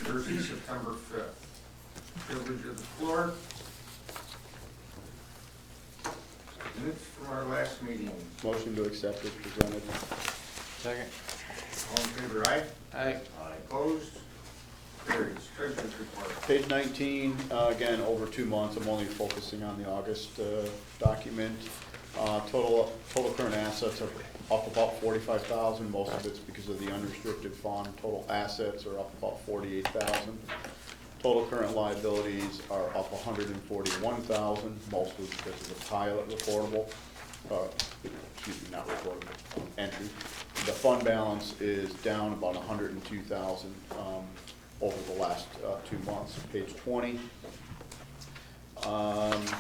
Thursday, September 5th. Privilege of the floor. Minutes from our last meeting. Motion to accept is presented. Second. All in favor, aye? Aye. Opposed? Carries. Treasurer's report. Page 19, again, over 2 months. I'm only focusing on the August document. Total current assets are up about $45,000. Most of it's because of the unrestricted fund. Total assets are up about $48,000. Total current liabilities are up $141,000, mostly because of the pilot reportable. Excuse me, not reportable, entry. The fund balance is down about $102,000 over the last 2 months. Page 20. And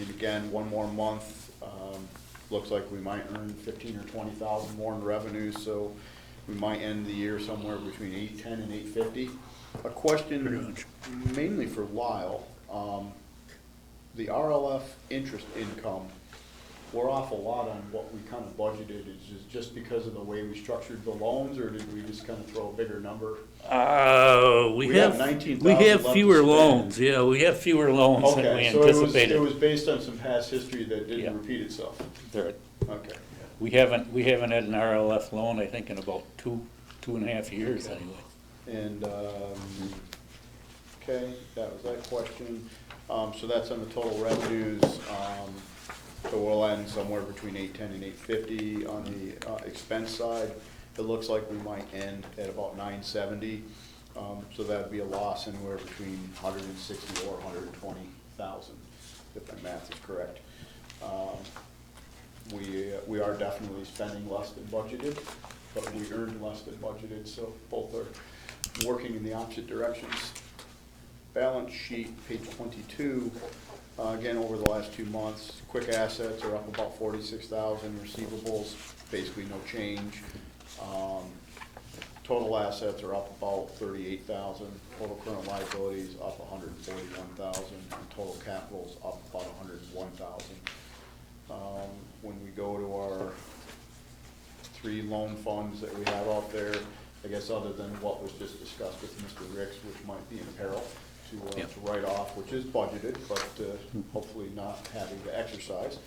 again, one more month. Looks like we might earn 15 or 20,000 more in revenue, so we might end the year somewhere between 810 and 850. A question mainly for Lyle. The RLF interest income, we're off a lot on what we kind of budgeted. Is it just because of the way we structured the loans, or did we just kind of throw a bigger number? We We have have 19,000 we have left fewer to spend. loans. Yeah, we have fewer loans than we Okay, so anticipated. it was based on some past history that didn't Yeah. repeat itself. There- Okay. We haven't had an RLF loan, I think, in about two and a half years anyway. And, okay, that was that question. So that's on the total revenues. So we'll end somewhere between 810 and 850 on the expense side. It looks like we might end at about 970. So that'd be a loss anywhere between 160 or 120,000, if my math is correct. We are definitely spending less than budgeted, but we earned less than budgeted, so both are working in the opposite directions. Balance sheet, page 22, again, over the last 2 months, quick assets are up about 46,000, receivables, basically no change. Total assets are up about 38,000, total current liabilities up 141,000, and total capital's up about 101,000. When we go to our 3 loan funds that we have out there, I guess other than what was just discussed with Mr. Ricks, which might be in peril to write off, which is budgeted, but hopefully not having to exercise.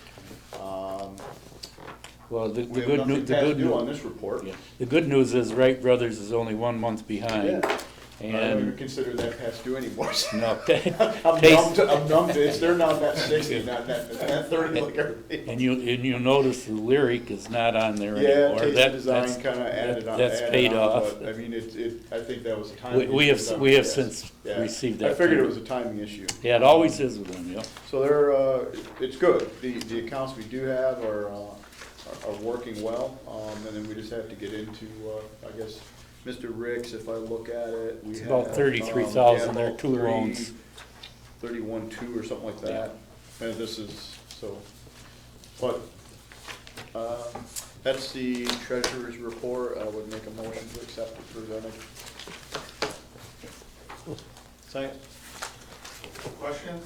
Well, the We have good nothing news, past due on this report. the good news is Wright Brothers is only 1 month behind. Yeah. I don't even And, consider that past due anymore. no, I'm numb to it. They're not that 60, not that 30 like everybody. and you'll notice the lyric is not on there Yeah, anymore. Taste That- of Design that's- kind of added on. That's added paid on, off. but, I mean, I think that was a timing issue. We with them, have yes. since Yeah. received I that. figured it payment. was a timing issue. Yeah, it always is with them, yeah. So they're, it's good. The accounts we do have are working well. And then we just have to get into, I guess, Mr. Ricks, if I look at it, we It's have. about 33,000 there, about 2 loans. 31.2 or something like that. And this is, so, but, that's the treasurer's report. I would make a motion to accept it presented. Second. Questions?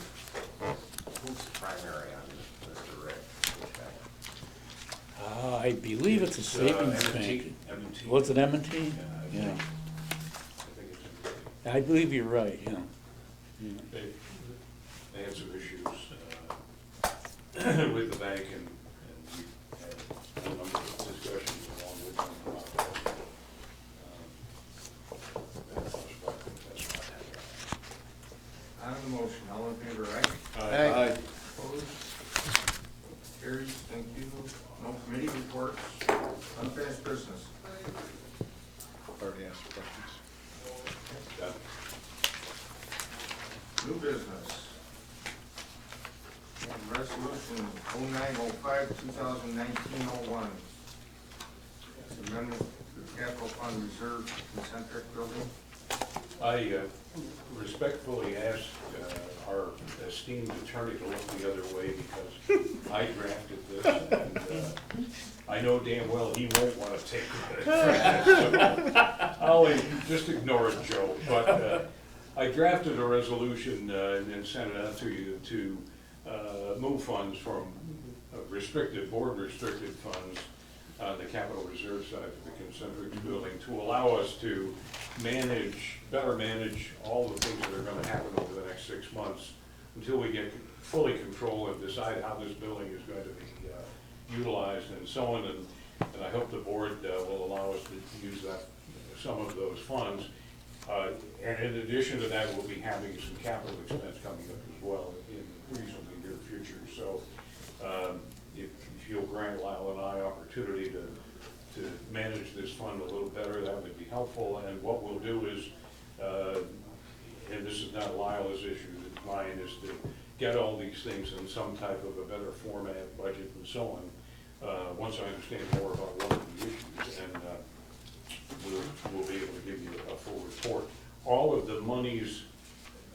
Who's the primary on this, Mr. Rick? I believe it's a savings bank. M&T. Was it M&T? Yeah. I think it's I believe you're right, yeah. they had some issues with the bank, and we had a number of discussions along with them about that. That's what On the motion, all in favor, aye? Aye. Opposed? Carries, thank you. No committee reports. Unfinished business. Already asked questions. Done. New business. And resolution 0905-2019-01. Amendment to the capital fund reserve concentric building. I respectfully ask our esteemed attorney to look the other way because I drafted this, and I know damn well he won't want to take credit for that. So I'll just ignore it, Joe. But I drafted a resolution and then sent it out to you to move funds from board restricted funds on the capital reserve side of the Concentric building to allow us to better manage all the things that are gonna happen over the next 6 months until we get fully control and decide how this building is going to be utilized and so on. And I hope the board will allow us to use some of those funds. And in addition to that, we'll be having some capital expense coming up as well in reasonably near future. So if you'll grant Lyle and I opportunity to manage this fund a little better, that would be helpful. And what we'll do is, and this is not Lyle's issue, mine is to get all these things in some type of a better format, budget and so on, once I understand more about one of the issues, and we'll be able to give you a full report. All of the monies,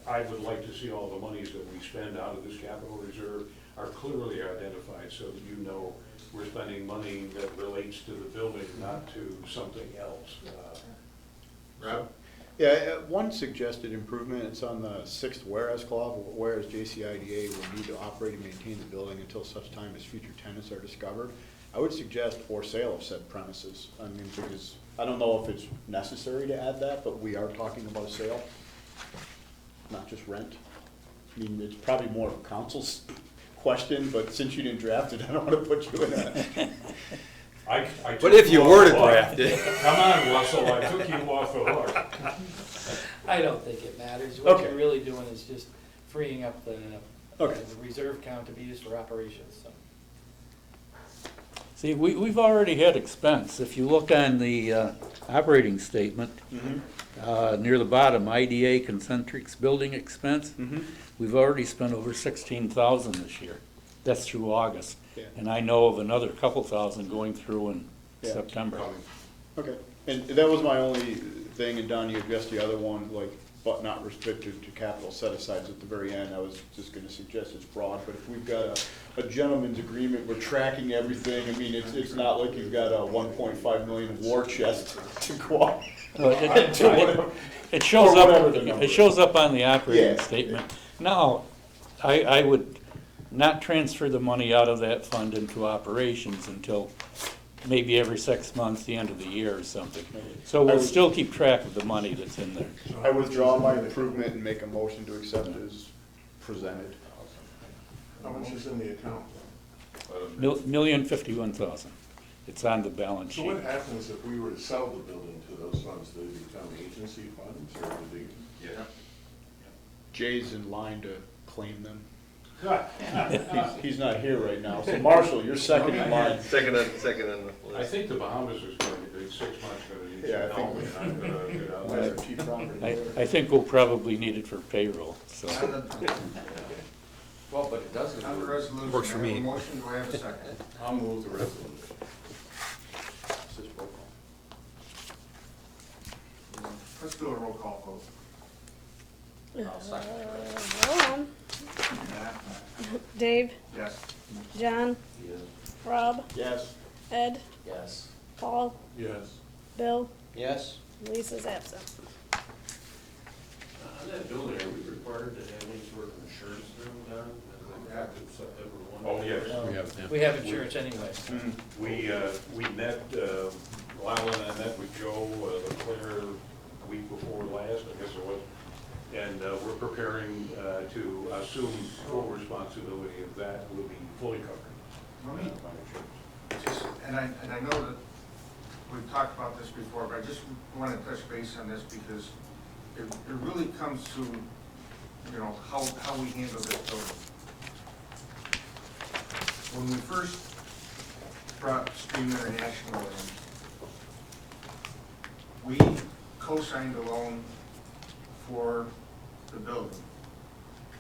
I would like to see all the monies that we spend out of this capital reserve are clearly identified so that you know we're spending money that relates to the building, not to something else. Rob? Yeah, one suggested improvement, it's on the 6th whereas clause, whereas JCIDA will need to operate and maintain the building until such time as future tenants are discovered. I would suggest for sale of said premises, I mean, because I don't know if it's necessary to add that, but we are talking about a sale, not just rent. I mean, it's probably more of council's question, but since you didn't draft it, I don't want to put you in a. But if you were to draft draft it. Come on, Russell, I took you off the hook. I don't think it matters. What Okay. you're really doing is just freeing up the Okay. reserve account to be used for operations, so. See, we've already had expense. If you look on the operating statement, near the bottom, IDA Concentric's building expense, we've already spent over 16,000 this year. That's through August. Yeah. And I know of another couple thousand going through in Yeah. September. Okay, and that was my only thing, and Don, you addressed the other one, like, but not restricted to capital set-asides at the very end. I was just gonna suggest it's broad, but if we've got a gentleman's agreement, we're tracking everything, I mean, it's not like you've got a 1.5 million war chest to go out. Well, It shows Or whatever the up, number it shows up on the operating Yeah. statement. Now, I would not transfer the money out of that fund into operations until maybe every 6 months, the end of the year or something. So we'll still keep track of the money that's in there. I withdraw my improvement and make a motion to accept as presented. How much is in the account? $1,051,000. It's on the balance So sheet. what happens if we were to sell the building to those funds? Do they become agency funds, or do they? Yeah. Jay's in line to claim them. He's not here right now, so Marshall, you're second in line. Second on the I list. think the Bahamas is going to be 6 months, going to need Yeah, I some think help, and I'm going to get out That's there. our chief property. I think we'll probably need it for payroll, so. Well, but it does. On the resolution, Works for I have a me. motion, do I have a second? I'll move the resolution. Let's do a roll call vote. I'll second. Dave, Yes. John, Rob, Yes. Ed, Yes. Paul, Yes. Bill, Yes. Lisa's absent. On that building, are we required to have any sort of insurance through done? Effective September 1? Oh, yes. We have insurance anyway. We met, Lyle and I met with Joe Leclerc week before last, I guess it was, and we're preparing to assume full responsibility of that will be fully covered Let me- by insurance. Just, and I know that we've talked about this before, but I just want to touch base on this because it really comes to, you know, how we handle this building. When we first brought Stream International in, we co-signed a loan for the building.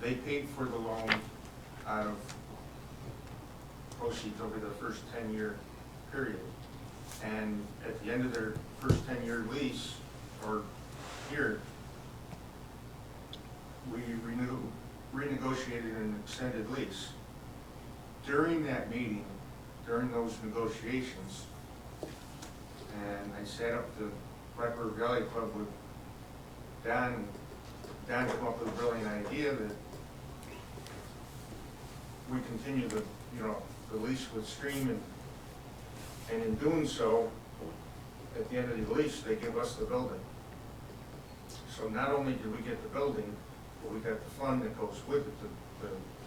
They paid for the loan out of proceeds over the first 10-year period. And at the end of their first 10-year lease, or year, we renegotiated an extended lease. During that meeting, during those negotiations, and I sat up to Black River Valley Club with Don. Don came up with a brilliant idea that we continue the lease with Stream, And in doing so, at the end of the lease, they give us the building. So not only did we get the building, but we got the fund that goes with it,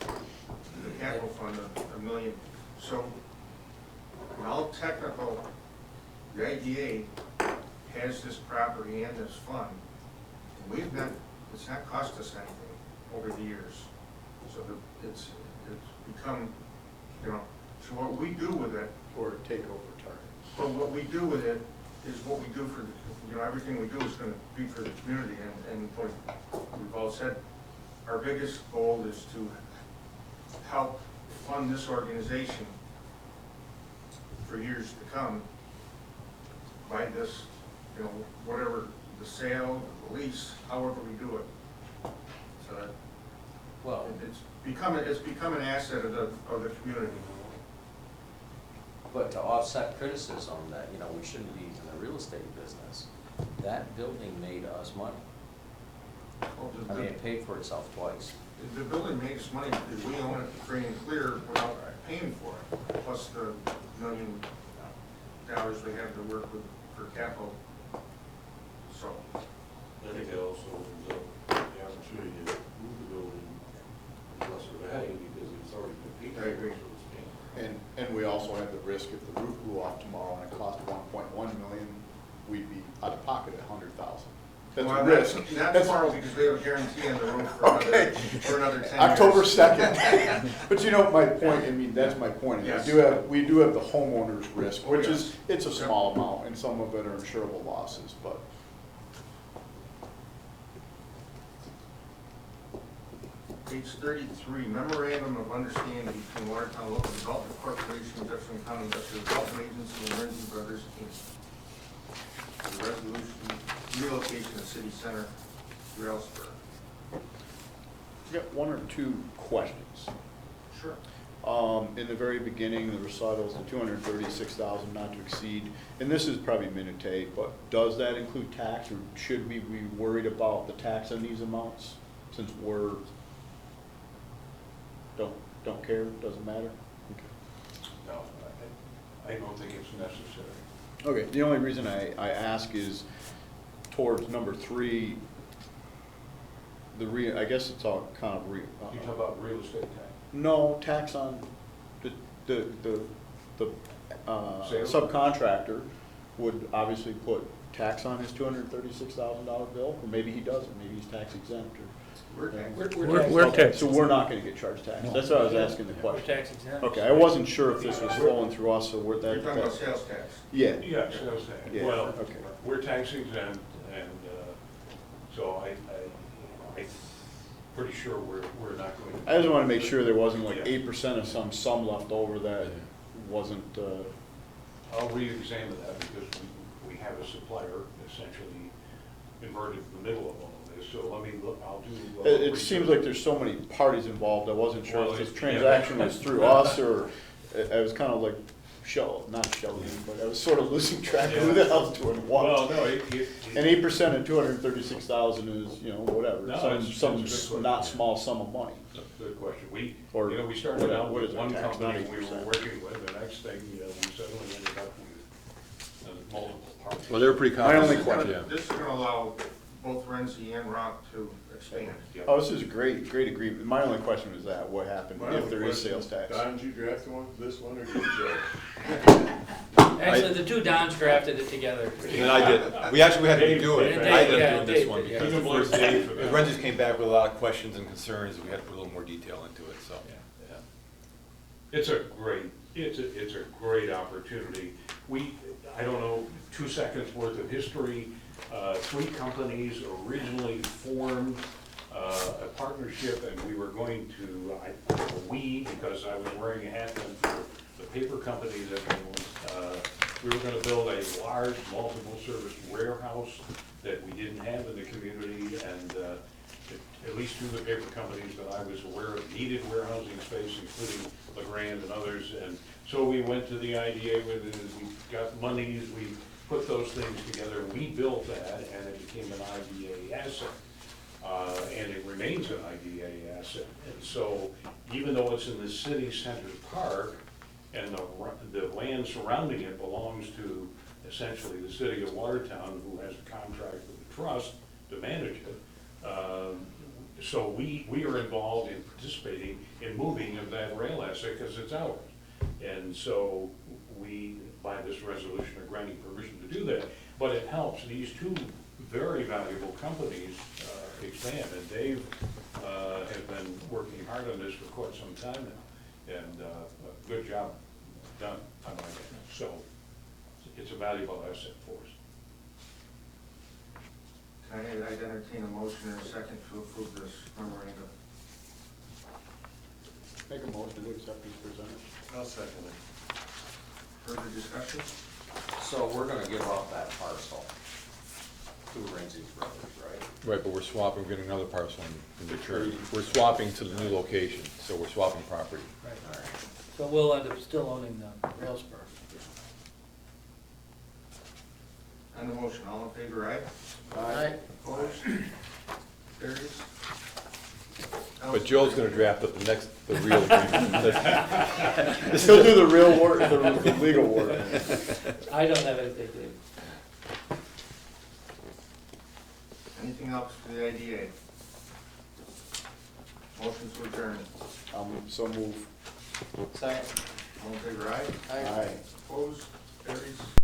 the capital fund of $1 million. So in all technical, the IDA has this property and this fund. And it's not cost us anything over the years. So it's become, you know, so what we do with it, Or takeover targets. but what we do with it is what we do for, everything we do is gonna be for the community, and what we've all said, our biggest goal is to help fund this organization for years to come by this, whatever, the sale, the lease, however we do it. So that, Well, it's become an asset of the community. But to offset criticism that, we shouldn't be in the real estate business, that building made us money. Well, I mean, it paid for itself twice. The building makes money because we own it free and clear without paying for it, plus the $1 million we have to work with for capital. So, I think it also opens up the opportunity to move the building with lesser value because it's already been paid for, I agree. so it's paying. And we also have the risk if the roof blew off tomorrow and it cost 1.1 million, we'd be out of pocket at 100,000. That's well, a risk. not That's tomorrow because we have a guarantee on the roof for another 10 years. October 2nd. But my point, that's my point. Yes. We do have the homeowner's risk, Oh, which yes. is, it's a small amount, and some of it are insurable losses, but. Page 33, memorandum of understanding between Watertown Local Development Corporation, Jefferson County Industrial Development Agency, and Lindsay Brothers, Inc. The resolution, relocation of city center to Railsburg. I've got one or two questions. Sure. In the very beginning, the recitals, the 236,000 not to exceed, and this is probably minute, but does that include tax, or should we be worried about the tax on these amounts, since we're, don't care, doesn't matter? Okay. No, I don't think it's necessary. Okay, the only reason I ask is towards number 3, I guess it's all kind of You talk about real estate tax? no, tax on the Sales? subcontractor would obviously put tax on his $236,000 bill, or maybe he doesn't, maybe he's tax exempt, or. We're taxed. We're Okay, taxed. so we're not gonna get charged tax, No. that's why I was asking the we're question. tax exempt. Okay, I wasn't sure if this was flowing through us, or where You're that. talking about sales tax. Yeah. Yeah, sales tax. Yeah, Well, okay. we're tax exempt, and so I'm pretty sure we're not going to. I just wanna make sure there wasn't like Yeah. 8% of some left over that wasn't, I'll re-examine that because we have a supplier essentially inverted in the middle of all of this, so let me look, I'll do. it seems like there's so many parties involved, I wasn't sure Well, if this yeah. transaction was through us, or, I was kind of like, not shelling, but I was sort of losing track of who the hell's doing what. Well, no, And 8% of 236,000 is, whatever, No, some it's a good question. not small sum of money. Good question. We Or started out what with is our one tax, company not we were 8%. working with, the next thing, we suddenly ended up with multiple parties. Well, they're pretty My only confident. question. This is gonna allow both Renzi and Rock to expand. Yeah. Oh, this is a great agreement. My only question was that, what happened My if only there is question, sales tax? Don, did you draft the one, this one, or did Joe? Actually, the two Dons drafted it together. And I did, we had to do it, Dave, I ended yeah, up doing this Dave one did, yeah. because You the can blame first Dave day, for that. the Renzi's came back with a lot of questions and concerns, and we had to put a little more detail into it, so. Yeah. It's a great opportunity. I don't know, 2 seconds worth of history. 3 companies originally formed a partnership, and we were going to, because I was wearing a hat then for the paper company that we were gonna build a large multiple service warehouse that we didn't have in the community, and at least 2 of the paper companies that I was aware of needed warehousing space, including LeGrand and others, and so we went to the IDA with it, we got monies, we put those things together, we built that, and it became an IDA asset. And it remains an IDA asset. And so, even though it's in the city center park, and the land surrounding it belongs to essentially the city of Watertown, who has a contract with the trust to manage it. So we are involved in participating in moving of that rail asset because it's ours. And so we, by this resolution, are granting permission to do that. But it helps these two very valuable companies expand. And Dave has been working hard on this for quite some time now. And a good job done on my end. So it's a valuable asset for us. I'd entertain a motion and a second to approve this memorandum. Make a motion to accept as presented. I'll second it. Further discussion? So we're gonna give off that parcel to Renzi Brothers, right? Right, but we're swapping, we're getting another parcel in return. We're swapping to the new location, so we're swapping property. Right. All right. But we'll end up still owning the rail spur. On the motion, all in favor, aye? Aye. Opposed? Carries. But Joe's gonna draft up the real agreement. He'll do the real work, the legal work. I don't have anything to do. Anything else for the IDA? Motion to adjourn. So move. Second. All in favor, aye? Aye. Opposed? Carries.